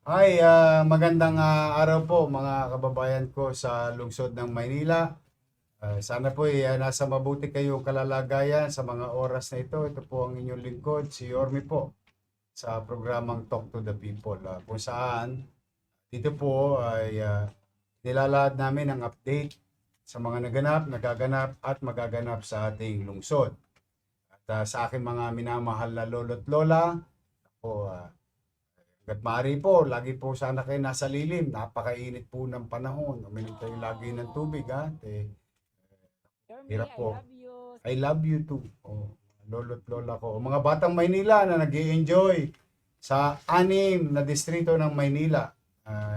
Magandang araw po mga kababayan ko sa lungsod ng Maynila. Sana po nasa mabuti kayong kalalagayan sa mga oras na ito. Ito po ang inyong lingkod, si Yorme po, sa programang Talk to the People. Kung saan dito po ay nilalahad namin ang update sa mga naganap, nagaganap at magaganap sa ating lungsod. At sa aking mga minamahal na lolo't lola, po hangga't maaari po, lagi po sana kayo nasa lilim. Napakainit po ng panahon. Uminom kayo lagi ng tubig, ha? Yorme, Hirap I po. love you. I love you too. Lolo't lola ko. Mga batang Maynila na nag-i-enjoy sa 6 na distrito ng Maynila.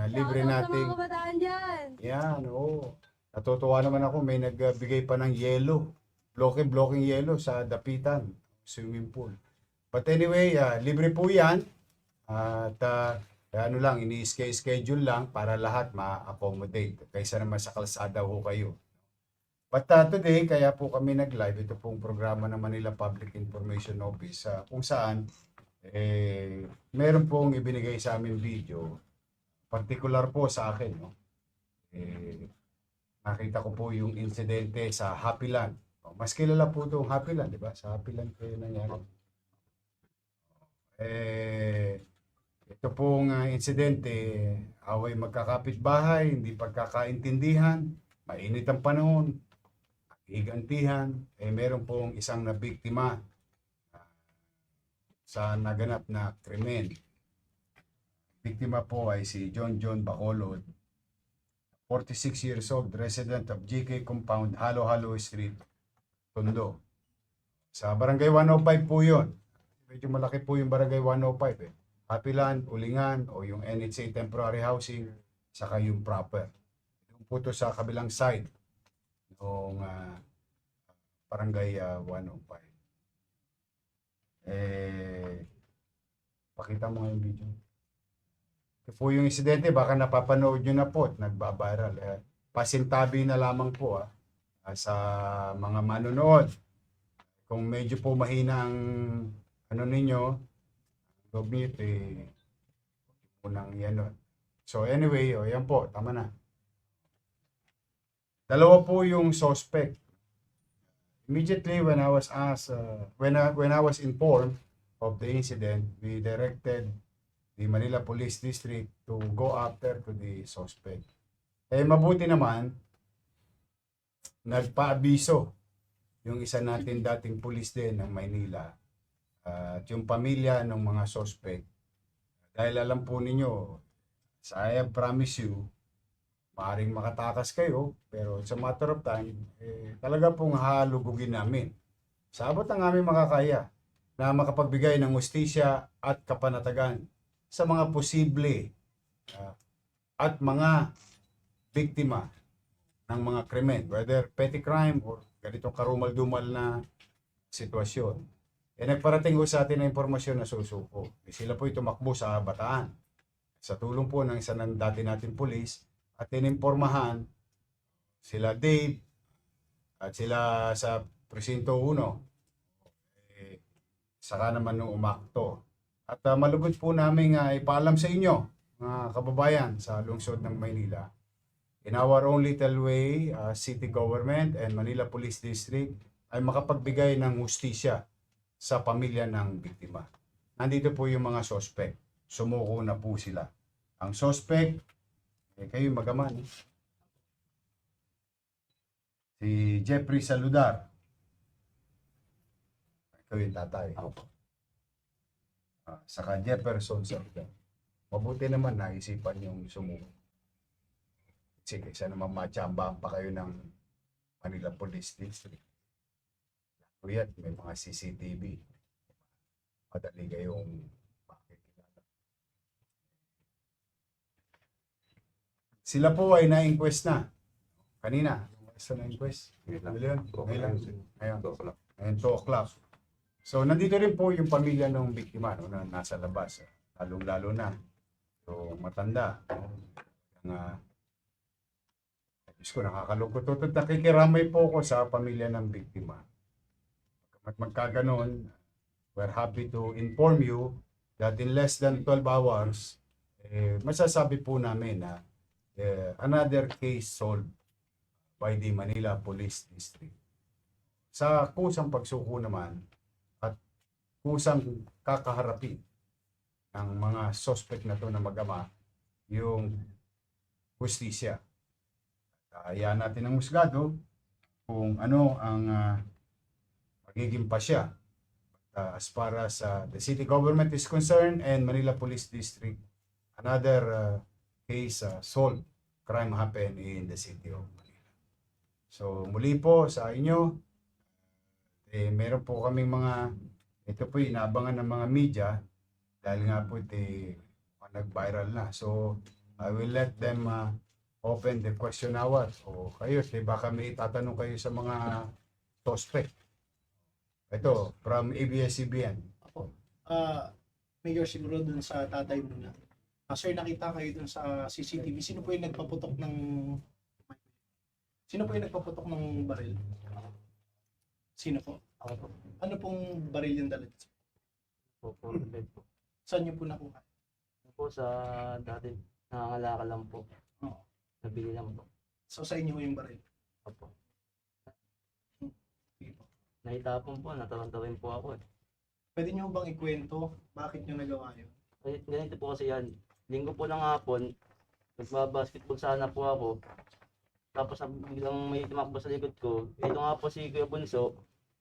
Libre Shoutout sa mga nating, kabataan dyan. yan, oo. Natutuwa naman ako, may nagbigay pa ng yelo. Blocking yelo sa Dapitan, swimming pool. But anyway, libre po yan. At ano lang, ini-schedule lang para lahat ma-accommodate. Kaysa naman sa kalsada ho kayo. But today, kaya po kami nag-live. Ito pong programa ng Manila Public Information Office kung saan meron pong ibinigay sa amin video. Particular po sa akin. No? Nakita ko po yung insidente sa Happyland. Mas kilala po itong Happyland, di ba? Sa Happyland kayo nangyari. Ito pong insidente, away magkakapitbahay, hindi pagkakaintindihan, mainit ang panahon, higantihan, meron pong isang nabiktima sa naganap na krimen. Biktima po ay si John Bacolod, 46 years old, resident of GK Compound, Halo-Halo Street, Tondo. Sa Barangay 105 po yun. Medyo malaki po yung Barangay 105 eh. Happyland, Ulingan, o yung NHA Temporary Housing, saka yung proper. Yung po to sa kabilang side ng Barangay 105. Pakita mo nga yung video. Ito po yung insidente, baka napapanood nyo na po at nagbabaral. Pasintabi na lamang po sa mga manonood. Kung medyo po mahina ang ano ninyo, lobby ito unang yan. So anyway, yan po, tama na. Dalawa po yung suspect. Immediately when I was asked, when I was informed of the incident, we directed the Manila Police District to go after to the suspect. Mabuti naman, nagpaabiso yung isa natin dating pulis din ng Maynila at yung pamilya ng mga suspect. Dahil alam po ninyo, I promise you, maaaring makatakas kayo, pero sa matter of time, talaga pong halugugin namin. Sa abot ng aming makakaya na makapagbigay ng hustisya at kapanatagan sa mga posible at mga biktima ng mga krimen, whether petty crime or ganitong karumal-dumal na sitwasyon. Nagparating ko sa atin na impormasyon na susuko. Sila po tumakbo sa Bataan. Sa tulong po ng isa ng dati natin pulis at inimpormahan sila Dave at sila sa Presinto 1. Saka naman nung umakto. At malugod po namin ipaalam sa inyo, mga kababayan sa lungsod ng Maynila. In our own little way, city government and Manila Police District ay makapagbigay ng hustisya sa pamilya ng biktima. Nandito po yung mga suspect. Sumuko na po sila. Ang suspect, kayo magaman. Si Jeffrey Saludar. Ikaw yung tatay. Saka Jefferson Saludar. Mabuti naman naisipan yung sumuko. Sige, sana naman matsambahan pa kayo ng Manila Police District. Kuyat, may mga CCTV. Madali kayong makikilala. Sila po ay na-inquest na. Kanina. Sa na-inquest? Ngayon? 2 o'clock. So, nandito rin po yung pamilya ng biktima na nasa labas. Lalong-lalo na. So, matanda. Diyos ko, nakakalungkot. Nakikiramay po ko sa pamilya ng biktima. At magkaganon, we're happy to inform you that in less than 12 hours, masasabi po namin na another case solved by the Manila Police District. Sa kusang pagsuko naman at kusang kakaharapin ng mga suspect na to na mag-ama yung hustisya. Hayaan natin ang husgado kung ano ang magiging pasya. As far as the city government is concerned and Manila Police District, another case solved, crime happened in the city of Manila. So muli po sa inyo, meron po kaming ito po inaabangan ng mga media dahil nga po nag-viral na. So I will let them open the question hour. O kayo, baka may tatanong kayo sa mga suspect. Ito, from ABS-CBN. Ako, Mayor, siguro dun sa tatay mo na. Sir, nakita kayo dun sa CCTV. Sino po yung nagpaputok ng baril? Sino po? Ako po. Ano pong baril yung dala? Po. Saan niyo po nakuha? Ako po sa dati, nangangalakal lang po. Oo. Nabili lang po. So sa inyo yung baril? Opo. Sige po. Nahitapon po, natarantawin po ako eh. Pwede niyo bang ikwento bakit niyo nagawa yun? Ganito po kasi yan. Linggo po ng hapon, nagbabasketball sana po ako. Tapos biglang may tumakbo sa likod ko. Ito nga po si Kuya Bunso,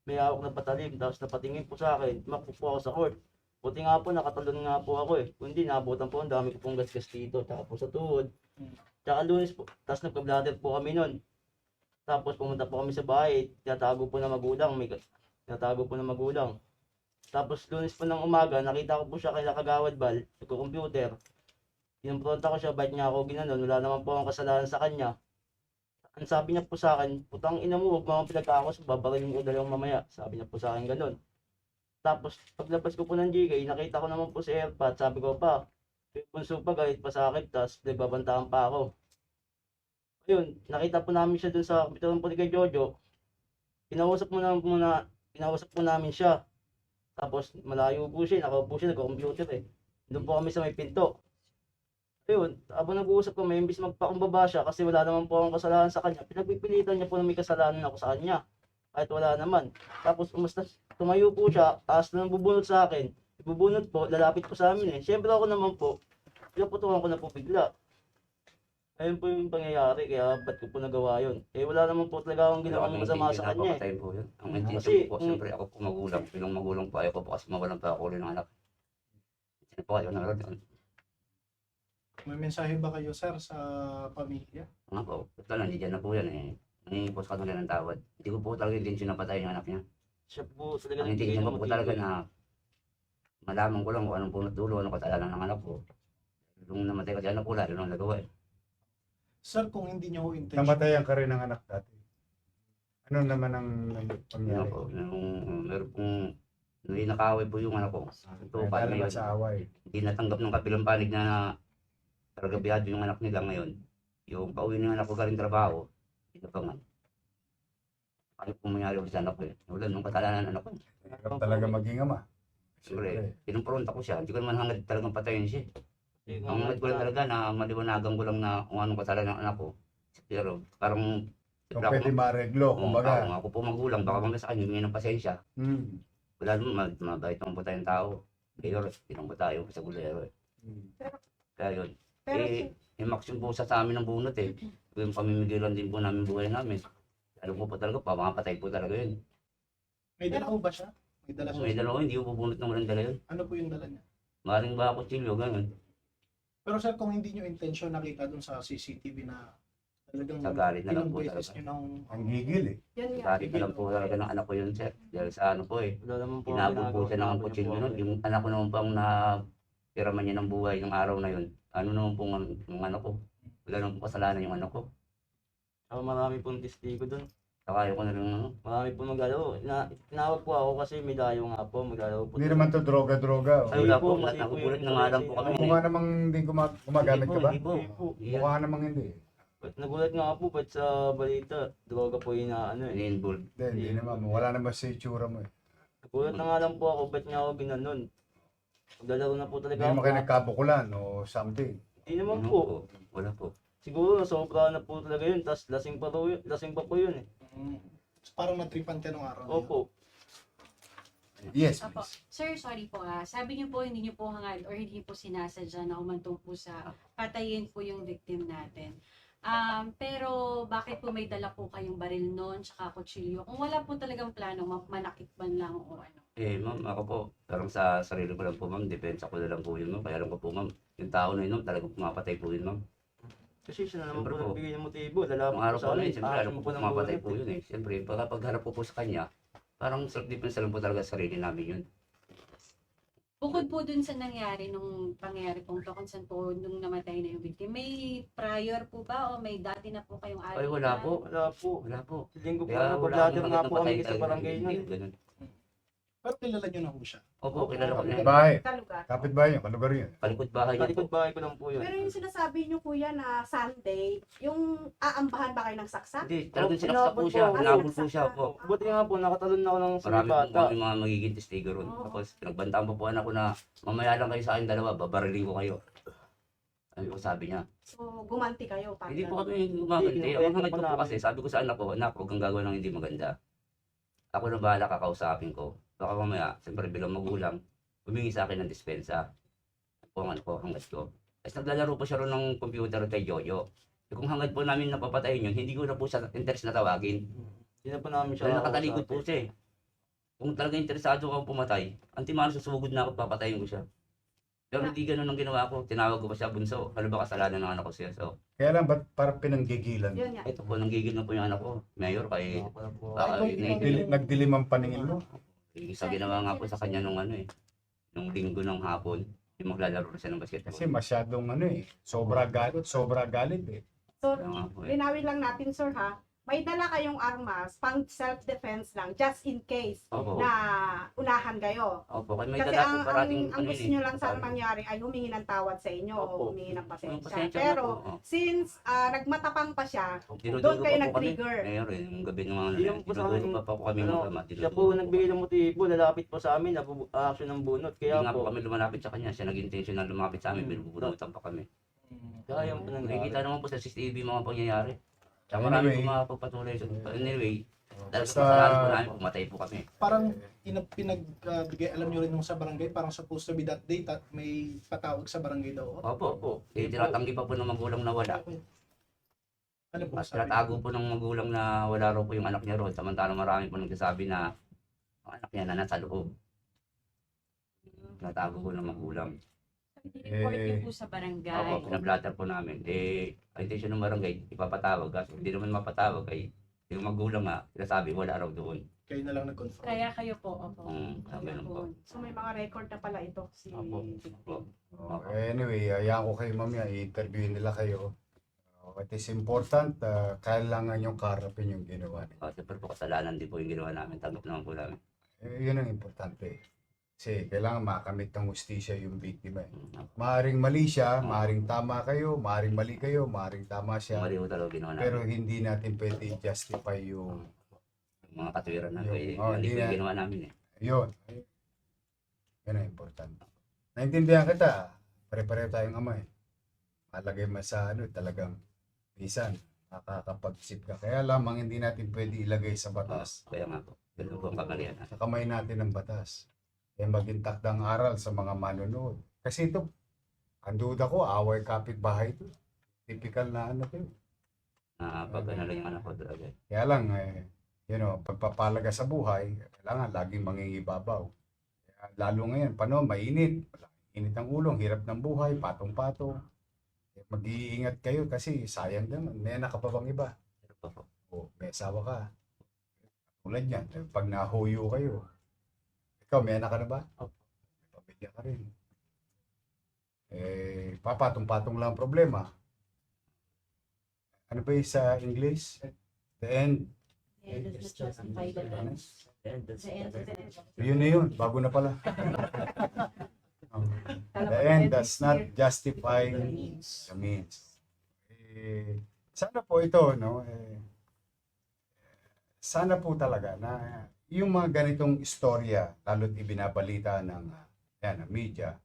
may hawak na patalim. Tapos napatingin po sa akin, tumakbo po ako sa court. Buti nga po, nakatalon nga po ako eh. Kundi nabutan po, ang dami ko pong gasgas dito. Tsaka po sa tuhod. Tsaka Lunes po, tapos nagka-blatter po kami nun. Tapos pumunta po kami sa bahay, tinatago po ng magulang. Tapos Lunes po ng umaga, nakita ko po siya kay Kagawad Bal, nagko-computer. Kinumpronta ko siya, bakit niya ako ginanon, wala naman po akong kasalanan sa kanya. Ang sabi niya po sa akin, putang ina mo, huwag mga pinagkakos, babarilin ko dalawang mamaya. Sabi niya po sa akin ganun. Tapos paglabas ko po ng GK, nakita ko naman po si Airpad, sabi ko pa, Bunso pa, galit pa sa akin, tapos nagbabantaan pa ako. Ayun, nakita po namin siya dun sa kapitulan po ni kay Jojo. Pinausap po namin siya. Tapos malayo po siya, nakaupo siya, nagko-computer eh. Doon po kami sa may pinto. Ayun, habang nag-uusap kami, imbis magpakumbaba siya kasi wala naman po akong kasalanan sa kanya. Pinagpipilitan niya po na may kasalanan ako sa kanya. Kahit wala naman. Tapos tumayo po siya, taas na bubunot sa akin. Bubunot po, lalapit po sa amin eh. Siyempre ako naman po, pinaputukan ko na po bigla. Ayun po yung pangyayari, kaya ba't ko po nagawa yun? Eh wala naman po talaga akong ginawang masama sa kanya eh. Po yun. Ang Kasi, intention po, siyempre ako po magulang. Pinong magulang po, ayaw ko po kasi mawalan pa ako rin ng anak. Sino po ayaw na rin. May mensahe ba kayo, sir, sa pamilya? Nga po, ito lang, hindi dyan na po yan eh. Nangingi po sa kanila ng tawad. Hindi ko po talaga intention na patayin yung anak niya. Siya po talaga Ang intention ko po talaga na malaman ko lang kung anong punot dulo, anong kasalanan ng anak ko. Nung namatay kasi anak ko, lalo nang nagawa eh. Sir, kung hindi niyo intention, Namatayan ka rin ng anak dati. Ano naman ang Ano pangyari? po, meron pong nakaway po yung anak ko. Ito, paano Kaya yun? sa away. Hindi natanggap ng kabilang panig na karagabiyado yung anak nila ngayon. Yung pauwi ng anak ko galing trabaho, ito pa nga. Ano po mangyari sa anak ko eh? Wala nung kasalanan ng anak ko. Hirap talaga maging ama. Siyempre, pinumpronta ko siya. Hindi ko naman hangad talagang patayin siya. Ang hangad ko lang talaga na maliwanagan ko lang na kung anong kasalanan ng anak ko. Pero parang Kung pwede mareglo, kumbaga. Kung ako po magulang, baka mamaya sa kanya, humingi ng pasensya. Wala naman, mabait naman po tayong tao. Ngayon, pinang po tayo sa gulero eh. Kaya yun. Yung maximum po sa amin ng bunot eh. Yung pamimigay lang din po namin buhay namin. Ano po talaga, pamapatay po talaga yun. may dala ko ba siya? May dala Kung may siya. dalawa, hindi ko bubunot ng walang dala yun. Ano po yung dala niya? Maring ba ako chilyo, gano'n. Pero sir, kung hindi niyo intention nakita dun sa CCTV na talagang Sa galit na lang ilang po beses talaga. niyo nang Ang gigil eh. Yan nga. Galit na lang po talaga ng anak ko yun, sir. Dahil sa ano po eh. Wala naman po Inabot po siya ng ginagawa kutsilyo po nun. ako eh. Yung anak ko naman pang napiraman niya ng buhay ng araw na yun. Ano naman pong yung anak ko. Wala naman pong kasalanan yung anak ko. Saka marami pong testigo doon. Saka ayaw ko na rin ano. Marami pong maglalaro. Tinawag po ako kasi may dayo nga po. Maglalaro po. Hindi naman to droga-droga. Ay, wala po, po. kasi po Nagugulat yung na nga lang po kasi, kami. Mukha namang hindi gumagamit ka ba? Hindi po. Hindi po. Mukha namang hindi. Nagulat nga po ba't sa balita. Droga po yung ano eh. Ini-involve. Hindi naman. Wala naman sa itsura mo eh. Nagulat na nga lang po ako ba't niya ako ginanon. Maglalaro na po Hindi talaga naman kayo ako. nagkabukulan o something. Hindi naman Ano po. Wala po. Siguro sobra na po talaga yun. Tapos lasing pa po yun eh. So, parang natripan ka nung araw na yun. Opo. Yes, Opo. please. Sir, sorry po sabi niyo po hindi niyo po hangad or hindi po sinasadya na umantong po sa patayin po yung victim natin. Pero bakit po may dala po kayong baril noon tsaka kutsilyo? Kung wala po talagang plano, manakit man lang o ano. Ma'am, ako po, parang sa sarili ko lang po, ma'am, depensa ko na lang po yun, ma'am. Kaya lang ko po, ma'am, yung tao na yun, ma'am, talagang pumapatay po yun, ma'am. Kasi siya na naman Siyempre po po. nagbigay ng motibo. Ang Lalaban araw po po sa na amin. yun, siyempre, alam Aasin ko po ng pumapatay bullet po yun eh. Siyempre, pagharap po sa kanya, parang self-defense lang po talaga sa sarili namin yun. Bukod po dun sa nangyari nung pangyari pong to, kung saan po nung namatay na yung victim, may prior po ba o may dati na po kayong Ay, wala po. Wala po. Wala po. Linggo po Kaya na wala pag-ladder akong nga magandang po kami patay sa talaga. barangay Hindi, nun. ganun. Pero kilala nyo na ho siya. Opo, kilala ko na yun. Bahay. Sa lugar. Kapit-bahay yun, kalugar yun. Palikod bahay niya po. Kalikod bahay ko lang po yun. Pero yung sinasabi nyo kuya na Sunday, yung aambahan ba kayo ng saksak? Hindi, talagang Opo, sinaksak po siya. inabot po. Hinabol po siya po. Buti nga po, nakatalon na ako ng Marami po sinibata. kami mga magiging testigo ron. Oo. Tapos pinagbantaan pa po anak ko na mamaya lang kayo sa akin dalawa, babariling ko kayo. Ano po sabi niya? So, gumanti kayo. parang Hindi po ganun. kami gumaganti. Hindi, Ang hangad ko kinukwento po namin. kasi, sabi ko sa anak ko, anak, huwag kang gagawa ng hindi maganda. Ako na bahala kakausapin ko. Baka mamaya, siyempre bilang magulang, humingi sa akin ng dispensa. Po ang ano ko, hangad ko. Tapos naglalaro po siya ron ng computer kay Jojo. Kung hangad po namin napapatayin yun, hindi ko na po siya interest na tawagin. Hindi na po namin siya Dahil nakatalikod po nakausapin. siya eh. Kung talaga interesado ako pumatay, antimano susugod na ako, papatayin ko siya. Pero hindi ganun ang ginawa ko. Tinawag ko pa siya, bunso. Ano ba kasalanan ng anak ko siya? So, Kaya lang, ba't parang pinanggigilan? Yun nga. ito po, nanggigil na po yung anak ko. Mayor, kay Ako na po. baka Nagdilim ang paningin mo. isa ginawa nga po sa kanya nung ano eh. Nung linggo ng hapon, yung maglalaro na siya ng basketball. Kasi masyadong ano eh, sobra galit eh. So, Kaya nga po eh. linawin lang natin sir ha. May dala kayong armas, pang self-defense lang, just in case Opo. na unahan kayo. Opo, kaya may Kasi dala po ang parating ang gusto yun nyo eh. lang sana mangyari ay humingi ng tawad sa inyo o Opo. humingi ng Yung pasensya. pasensya Pero, na po. since nagmatapang pa siya, Dinuduro doon kayo pa po kami. nag-trigger. Mayor eh, yung gabi ng mga ano, Hindi naman po sa dinuduro akin, pa po kami ano, magkama. Siya po nagbigay ng motibo, lalapit po sa amin, action ng bunot. Hindi Kaya nga po po, kami lumalapit sa kanya. Siya nag-intention na lumapit sa amin, binubunutan pa kami. kaya yung Nakikita naman po sa CCTV mga pangyayari. Tsaka Anyway. marami po mga pagpatuloy. Anyway, dahil sa Basta- kasalanan po namin, pumatay po kami. Parang pinagbigay, alam nyo rin nung sa barangay, parang supposed to be that date at may patawag sa barangay daw. Opo, opo. Eh, tinatanggi pa po ng magulang na wala. Ano po At sabi? tinatago po ng magulang na wala raw po yung anak niya roon. Samantalang marami po nagsasabi na ang anak niya na nasa loob. Tinatago po ng magulang. Report niyo po sa barangay. Opo, pinablatter po namin. Ang intention ng barangay, ipapatawag. Kasi hindi naman mapatawag ay yung magulang nga, sinasabi wala raw doon. Kayo na lang nag-confirm. Kaya kayo po, opo. Ganun po. So may mga record na pala ito si Opo. victim. Anyway, hayaan ko kayo mamaya, i-interview nila kayo. It is important, kailangan yung karapin yung ginawa niyo. Siyempre po kasalanan din po yung ginawa namin. Tanggap naman po namin. Yun ang importante. Kasi kailangan makamit ng hustisya yung biktima. Mm, Maaring mali siya, maaring tama kayo, maaring mali kayo, maaring tama siya. Mali po talaga ginawa namin. Pero hindi natin pwede i-justify yung Mga katwiran na. Yung- Eh, oh, hindi hindi po yung na- ginawa namin eh. yun. Yan ang importante. Naintindihan kita, pare-pareho tayong ama eh. Malagay mo sa talagang minsan, nakakapag-isip ka. Kaya lamang hindi natin pwede ilagay sa batas. Kaya nga po. Ganun po ang kamalian. Sa kamay natin ang batas. Kaya maging takdang aral sa mga manonood. Kasi ito, ang duda ko, away kapitbahay ito. Typical na ito. Pag ano lang yung anak ko talaga. Kaya lang, pagpapalaga sa buhay, kailangan laging mangingibabaw. Kaya, lalo ngayon, mainit. Init ang ulong, hirap ng buhay, patong-patong. Kaya mag-iingat kayo kasi sayang naman. May anak ka pa bang iba? Pero pa po. O, may asawa ka. Tulad yan, pag nahuyo kayo. Ikaw, may anak ka na ba? Opo. May pamilya ka rin. Papatong-patong lang ang problema. Ano ba yung sa English? The end. Yeah, does not justify the violence. The end of the Yun na yun, bago na pala. The end does not justify the means. Sana po ito, no? Sana po talaga na yung mga ganitong istorya, lalo't ibinabalita ng yan, ang media,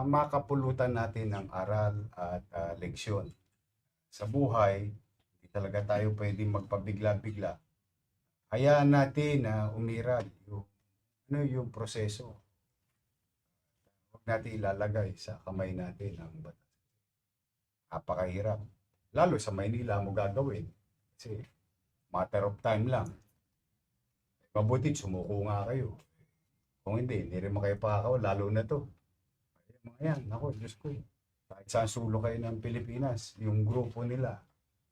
makapulutan natin ng aral at leksyon. Sa buhay, hindi talaga tayo pwedeng magpabigla-bigla. Hayaan natin na umiral yung proseso. Huwag natin ilalagay sa kamay natin ang batas. Napakahirap. Lalo sa Maynila mo gagawin. Kasi matter of time lang. Mabuti sumuko nga kayo. Kung hindi rin mo kayo pakakaw, lalo na to. Mga yan, ako, Diyos ko. Kahit saan sulok kayo ng Pilipinas, yung grupo nila,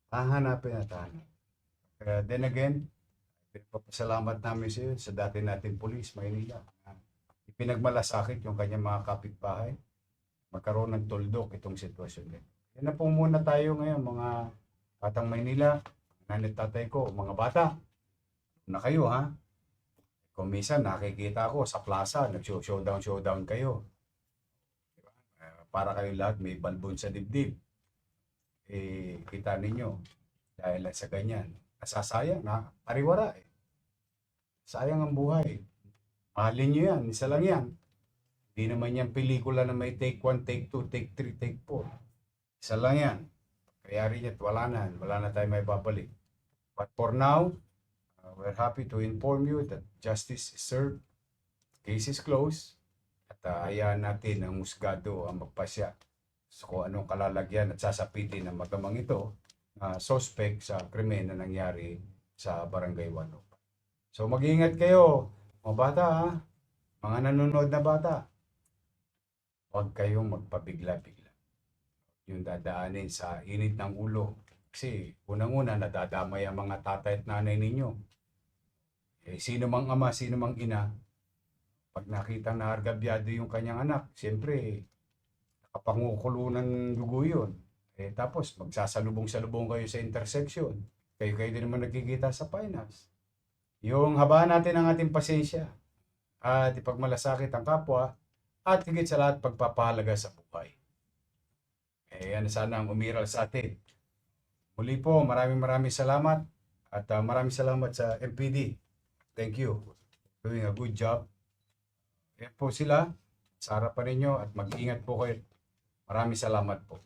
hahanapin at hahanap. Kaya then again, pinagpapasalamat namin sa iyo sa dati nating pulis, Maynila. Ipinagmalasakit yung kanyang mga kapitbahay. Magkaroon ng tuldok itong sitwasyon nito. Yan na po muna tayo ngayon, mga batang Maynila, nanit tatay ko, mga bata. Na kayo ha. Kung minsan nakikita ko sa plaza, nag-showdown kayo. Diba? Para kayo lahat may balbon sa dibdib. Kita ninyo, dahil sa ganyan, nasasayang na pariwara eh. Sayang ang buhay. Mahalin nyo yan, isa lang yan. Hindi naman yan pelikula na may take 1, take 2, take 3, take 4. Isa lang yan. Kaya rin yan, wala na tayo may babalik. But for now, we're happy to inform you that justice is served, case is closed, at hayaan natin ang husgado ang magpasya so kung anong kalalagyan at sasapitin ng magamang ito suspect sa krimen na nangyari sa Barangay 105. So mag-iingat kayo, mga bata ha, mga nanonood na bata. Huwag kayong magpabigla-bigla. Yung dadaanin sa init ng ulo. Kasi unang-una nadadamay ang mga tatay at nanay ninyo. Sino mang ama, sino mang ina, pag nakita na argabyado yung kanyang anak, siyempre, nakapangukulo ng dugo yun. Tapos, magsasalubong-salubong kayo sa intersection. Kayo din naman nagkikita sa finance. Yung habaan natin ang ating pasensya at ipagmalasakit ang kapwa at higit sa lahat pagpapahalaga sa buhay. Yan sana ang umiral sa atin. Muli po, maraming salamat at maraming salamat sa MPD. Thank you. Doing a good job. Yan po sila. Sa harapan ninyo at mag-ingat po kayo. Maraming salamat po.